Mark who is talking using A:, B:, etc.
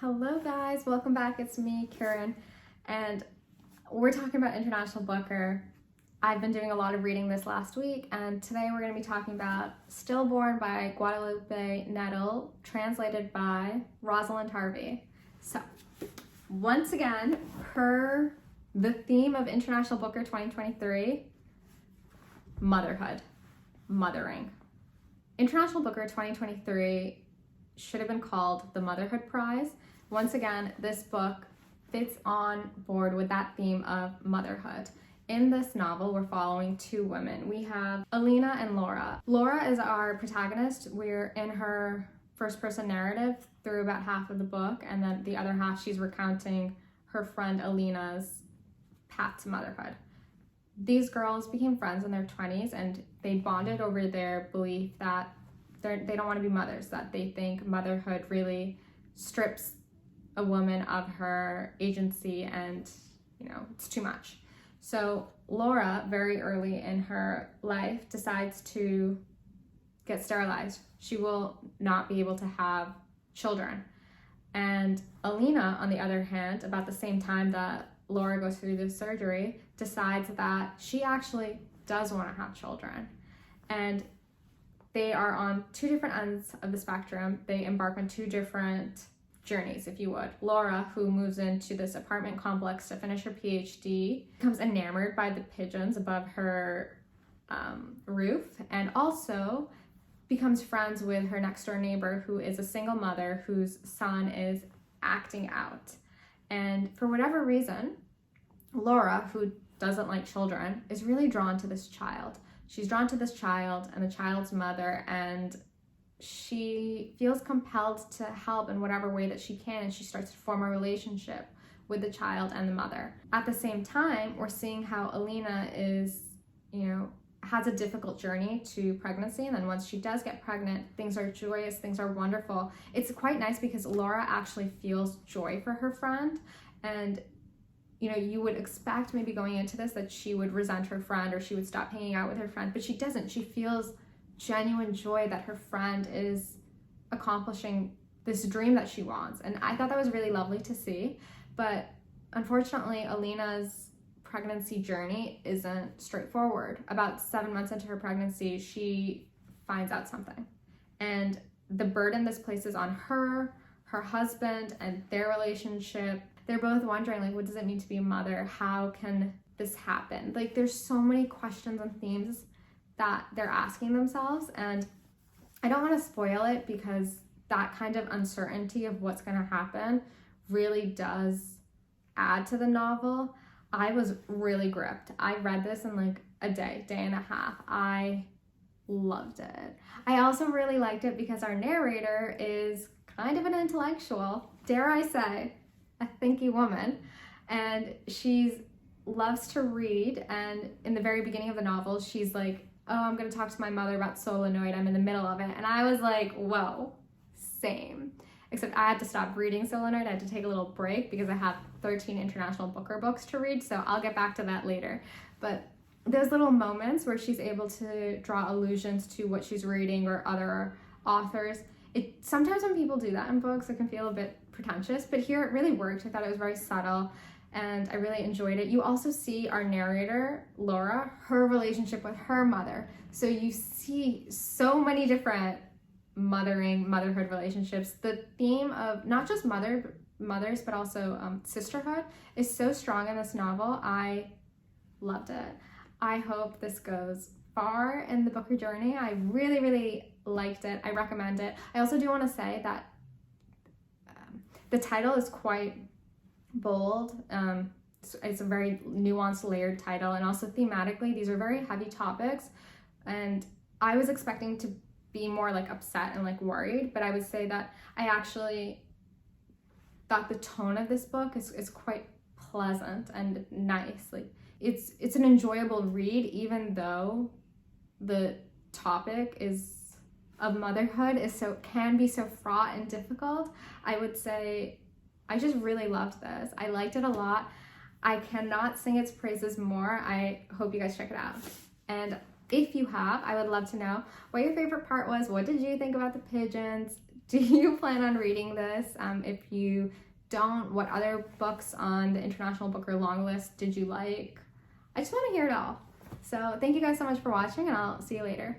A: Hello guys, welcome back. It's me, Karen, and we're talking about International Booker. I've been doing a lot of reading this last week, and today we're going to be talking about Stillborn by Guadalupe Nettel, translated by Rosalind Harvey. So, once again, per the theme of International Booker 2023, motherhood, mothering. International Booker 2023 should have been called the Motherhood Prize. Once again, this book fits on board with that theme of motherhood. In this novel, we're following two women. We have Alina and Laura. Laura is our protagonist. We're in her first-person narrative through about half of the book, and then the other half she's recounting her friend Alina's path to motherhood. These girls became friends in their 20s, and they bonded over their belief that they don't want to be mothers, that they think motherhood really strips a woman of her agency and, it's too much. So Laura, very early in her life, decides to get sterilized. She will not be able to have children. And Alina, on the other hand, about the same time that Laura goes through this surgery, decides that she actually does want to have children. And they are on two different ends of the spectrum. They embark on two different journeys, if you would. Laura, who moves into this apartment complex to finish her PhD, becomes enamored by the pigeons above her roof, and also becomes friends with her next door neighbor, who is a single mother whose son is acting out. And for whatever reason, Laura, who doesn't like children, is really drawn to this child. She's drawn to this child and the child's mother, and she feels compelled to help in whatever way that she can, and she starts to form a relationship with the child and the mother. At the same time, we're seeing how Alina is, has a difficult journey to pregnancy, and then once she does get pregnant, things are joyous, things are wonderful. It's quite nice because Laura actually feels joy for her friend, and you would expect maybe going into this that she would resent her friend or she would stop hanging out with her friend, but she doesn't. She feels genuine joy that her friend is accomplishing this dream that she wants. And I thought that was really lovely to see. But unfortunately, Alina's pregnancy journey isn't straightforward. About 7 months into her pregnancy, she finds out something. And the burden this places on her husband, and their relationship. They're both wondering, what does it mean to be a mother? How can this happen? There's so many questions and themes that they're asking themselves, and I don't want to spoil it because that kind of uncertainty of what's going to happen really does add to the novel. I was really gripped. I read this in a day and a half. I loved it. I also really liked it because our narrator is kind of an intellectual, dare I say, a thinky woman, and she loves to read. And in the very beginning of the novel, she's like, oh, I'm going to talk to my mother about solenoid. I'm in the middle of it. And I was like, whoa, same. Except I had to stop reading solenoid. I had to take a little break because I have 13 International Booker books to read. So I'll get back to that later. But those little moments where she's able to draw allusions to what she's reading or other authors, sometimes when people do that in books, it can feel a bit pretentious, but here it really worked. I thought it was very subtle, and I really enjoyed it. You also see our narrator, Laura, her relationship with her mother. So you see so many different motherhood relationships. The theme of not just mothers, but also sisterhood is so strong in this novel. I loved it. I hope this goes far in the Booker journey. I really, really liked it. I recommend it. I also do want to say that the title is quite bold. It's a very nuanced, layered title, and also thematically, these are very heavy topics, and I was expecting to be more upset and worried, but I would say that I actually thought the tone of this book is quite pleasant and nice. It's an enjoyable read, even though the topic of motherhood can be so fraught and difficult. I would say I just really loved this. I liked it a lot. I cannot sing its praises more. I hope you guys check it out. And if you have, I would love to know what your favorite part was. What did you think about the pigeons? Do you plan on reading this? If you don't, what other books on the International Booker Longlist did you like? I just want to hear it all. So thank you guys so much for watching, and I'll see you later.